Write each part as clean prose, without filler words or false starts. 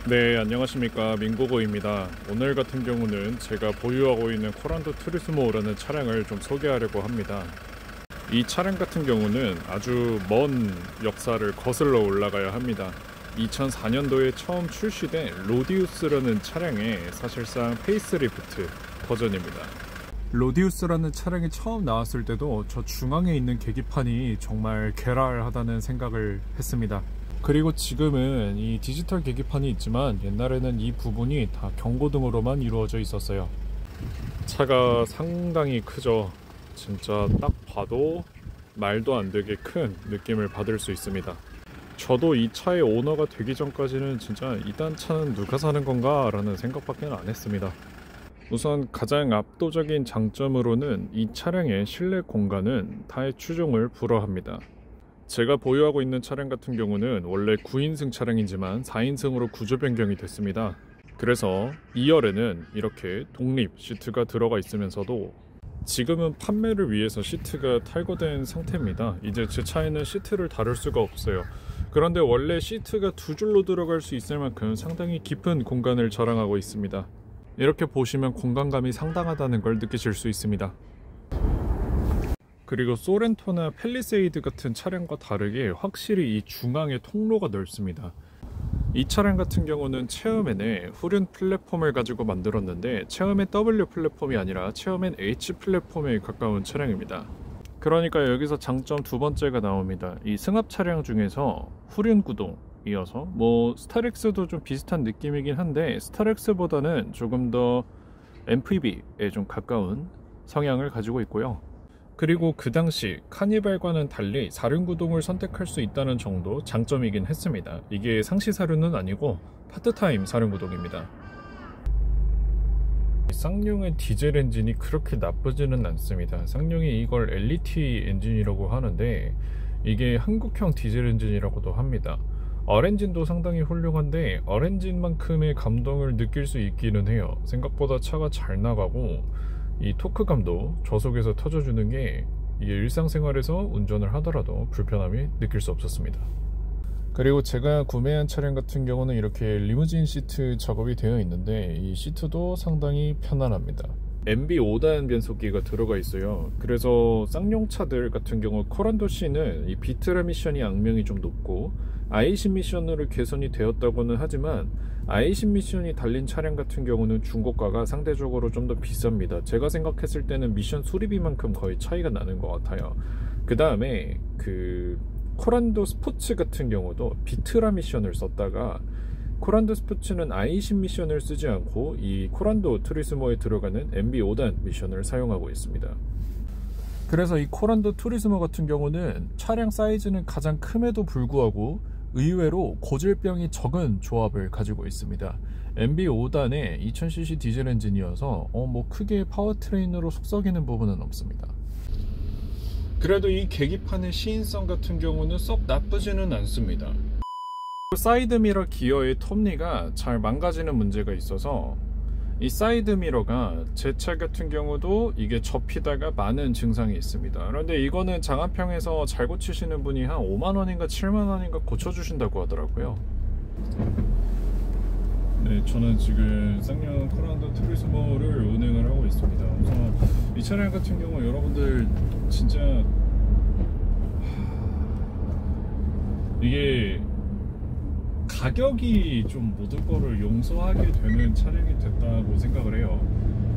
네, 안녕하십니까, 민고고입니다. 오늘 같은 경우는 제가 보유하고 있는 코란도 투리스모라는 차량을 좀 소개하려고 합니다. 이 차량 같은 경우는 아주 먼 역사를 거슬러 올라가야 합니다. 2004년도에 처음 출시된 로디우스라는 차량의 사실상 페이스리프트 버전입니다. 로디우스라는 차량이 처음 나왔을 때도 저 중앙에 있는 계기판이 정말 괴랄하다는 생각을 했습니다. 그리고 지금은 이 디지털 계기판이 있지만 옛날에는 이 부분이 다 경고등으로만 이루어져 있었어요. 차가 상당히 크죠. 진짜 딱 봐도 말도 안 되게 큰 느낌을 받을 수 있습니다. 저도 이 차의 오너가 되기 전까지는 진짜 이딴 차는 누가 사는 건가 라는 생각밖에 안 했습니다. 우선 가장 압도적인 장점으로는 이 차량의 실내 공간은 타의 추종을 불허합니다. 제가 보유하고 있는 차량 같은 경우는 원래 9인승 차량이지만 4인승으로 구조 변경이 됐습니다. 그래서 2열에는 이렇게 독립 시트가 들어가 있으면서도 지금은 판매를 위해서 시트가 탈거된 상태입니다. 이제 제 차에는 시트를 다룰 수가 없어요. 그런데 원래 시트가 두 줄로 들어갈 수 있을 만큼 상당히 깊은 공간을 자랑하고 있습니다. 이렇게 보시면 공간감이 상당하다는 걸 느끼실 수 있습니다. 그리고 소렌토나 팰리세이드 같은 차량과 다르게 확실히 이 중앙의 통로가 넓습니다. 이 차량 같은 경우는 체어맨에 후륜 플랫폼을 가지고 만들었는데 체어맨 W 플랫폼이 아니라 체어맨 H 플랫폼에 가까운 차량입니다. 그러니까 여기서 장점 두 번째가 나옵니다. 이 승합 차량 중에서 후륜 구동이어서 스타렉스도 좀 비슷한 느낌이긴 한데 스타렉스보다는 조금 더 MPV에 좀 가까운 성향을 가지고 있고요. 그리고 그 당시 카니발과는 달리 사륜구동을 선택할 수 있다는 정도 장점이긴 했습니다. 이게 상시 사륜은 아니고 파트타임 사륜구동입니다. 쌍용의 디젤 엔진이 그렇게 나쁘지는 않습니다. 쌍용이 이걸 LET 엔진이라고 하는데 이게 한국형 디젤 엔진이라고도 합니다. R엔진도 상당히 훌륭한데 R엔진만큼의 감동을 느낄 수 있기는 해요. 생각보다 차가 잘 나가고 이 토크감도 저속에서 터져주는 게 이게 일상생활에서 운전을 하더라도 불편함이 느낄 수 없었습니다. 그리고 제가 구매한 차량 같은 경우는 이렇게 리무진 시트 작업이 되어 있는데 이 시트도 상당히 편안합니다. MB 5단 변속기가 들어가 있어요. 그래서 쌍용차들 같은 경우 코란도 C는 이 비트라 미션이 악명이 좀 높고 i10 미션으로 개선이 되었다고는 하지만 i10 미션이 달린 차량 같은 경우는 중고가가 상대적으로 좀 더 비쌉니다. 제가 생각했을 때는 미션 수리비만큼 거의 차이가 나는 것 같아요. 그 다음에 그 코란도 스포츠 같은 경우도 비트라 미션을 썼다가 코란도 스포츠는 i10 미션을 쓰지 않고 이 코란도 투리스모에 들어가는 MB 5단 미션을 사용하고 있습니다. 그래서 이 코란도 투리스모 같은 경우는 차량 사이즈는 가장 큼에도 불구하고 의외로 고질병이 적은 조합을 가지고 있습니다. MB 5단의 2000cc 디젤 엔진이어서 크게 파워트레인으로 속썩이는 부분은 없습니다. 그래도 이 계기판의 시인성 같은 경우는 썩 나쁘지는 않습니다. 사이드미러 기어의 톱니가 잘 망가지는 문제가 있어서 이 사이드미러가 제 차 같은 경우도 이게 접히다가 많은 증상이 있습니다. 그런데 이거는 장안평에서 잘 고치시는 분이 한 5만원인가 7만원인가 고쳐주신다고 하더라고요. 네, 저는 지금 쌍용 코란도 투리스모를 운행을 하고 있습니다. 우선 이 차량 같은 경우 여러분들 진짜 이게 가격이 좀 모든 거를 용서하게 되는 차량이 됐다고 생각을 해요.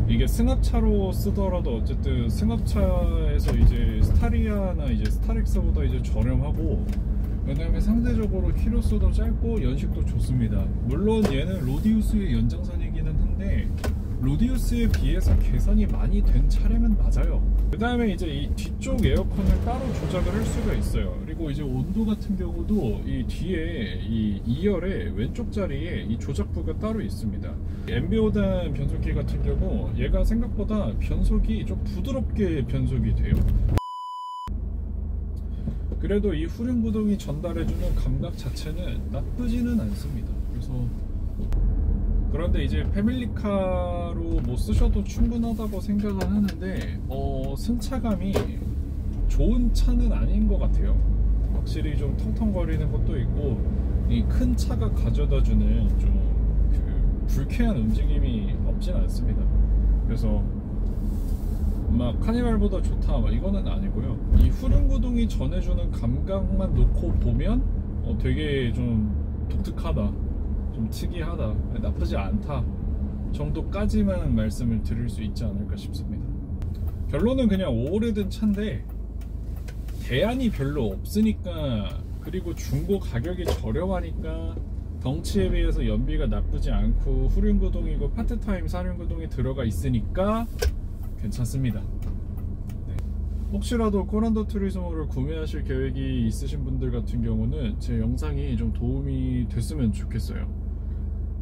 이게 승합차로 쓰더라도 어쨌든 승합차에서 이제 스타리아나 이제 스타렉스보다 이제 저렴하고 그 다음에 상대적으로 키로수도 짧고 연식도 좋습니다. 물론 얘는 로디우스의 연장선이기는 한데 로디우스에 비해서 개선이 많이 된 차량은 맞아요. 그 다음에 이제 이 뒤쪽 에어컨을 따로 조작을 할 수가 있어요. 그리고 이제 온도 같은 경우도 이 뒤에 이 2열의 왼쪽 자리에 이 조작부가 따로 있습니다. MB5단 변속기 같은 경우 얘가 생각보다 변속이 좀 부드럽게 변속이 돼요. 그래도 이 후륜 구동이 전달해주는 감각 자체는 나쁘지는 않습니다. 그런데 이제 패밀리카로 쓰셔도 충분하다고 생각은 하는데 승차감이 좋은 차는 아닌 것 같아요. 확실히 좀 텅텅거리는 것도 있고 이 큰 차가 가져다주는 좀 불쾌한 움직임이 없진 않습니다. 그래서 막 카니발보다 좋다 막 이거는 아니고요. 이 후륜구동이 전해주는 감각만 놓고 보면 되게 좀 독특하다, 좀 특이하다, 나쁘지 않다 정도까지만 말씀을 드릴 수 있지 않을까 싶습니다. 결론은 그냥 오래된 차인데 대안이 별로 없으니까, 그리고 중고 가격이 저렴하니까, 덩치에 비해서 연비가 나쁘지 않고 후륜구동이고 파트타임 사륜구동이 들어가 있으니까 괜찮습니다. 네. 혹시라도 코란도 투리스모를 구매하실 계획이 있으신 분들 같은 경우는 제 영상이 좀 도움이 됐으면 좋겠어요.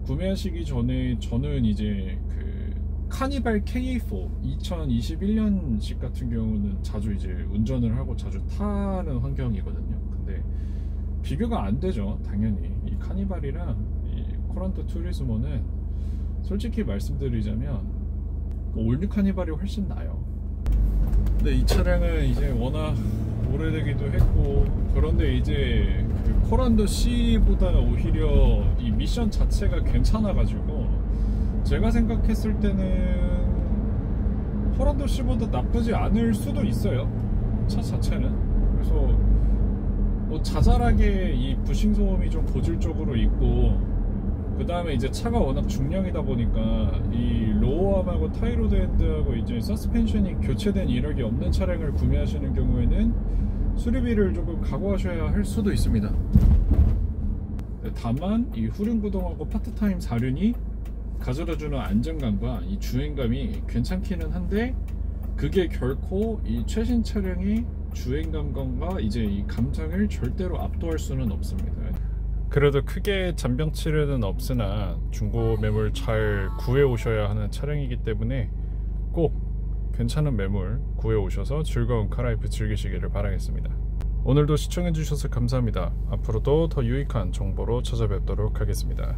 구매하시기 전에 저는 이제 그 카니발 KA4 2021년식 같은 경우는 자주 이제 운전을 하고 자주 타는 환경이거든요. 근데 비교가 안 되죠, 당연히. 이 카니발이랑 이 코란도 투리스모는 솔직히 말씀드리자면 올뉴 카니발이 훨씬 나아요. 근데 이 차량은 이제 워낙 오래되기도 했고, 그런데 이제 그 코란도 C보다 오히려 이 미션 자체가 괜찮아가지고 제가 생각했을 때는 코란도 C보다 나쁘지 않을 수도 있어요, 차 자체는. 그래서 뭐 자잘하게 이 부싱 소음이 좀 고질적으로 있고, 그 다음에 이제 차가 워낙 중량이다 보니까 이 로어암하고 타이로드 핸드하고 이제 서스펜션이 교체된 이력이 없는 차량을 구매하시는 경우에는 수리비를 조금 각오하셔야 할 수도 있습니다. 다만 이 후륜구동하고 파트타임 사륜이 가져다주는 안정감과 이 주행감이 괜찮기는 한데, 그게 결코 이 최신 차량의 주행감과 이제 이 감상을 절대로 압도할 수는 없습니다. 그래도 크게 잔병치레는 없으나 중고 매물 잘 구해 오셔야 하는 차량이기 때문에 꼭 괜찮은 매물 구해 오셔서 즐거운 카라이프 즐기시기를 바라겠습니다. 오늘도 시청해 주셔서 감사합니다. 앞으로도 더 유익한 정보로 찾아뵙도록 하겠습니다.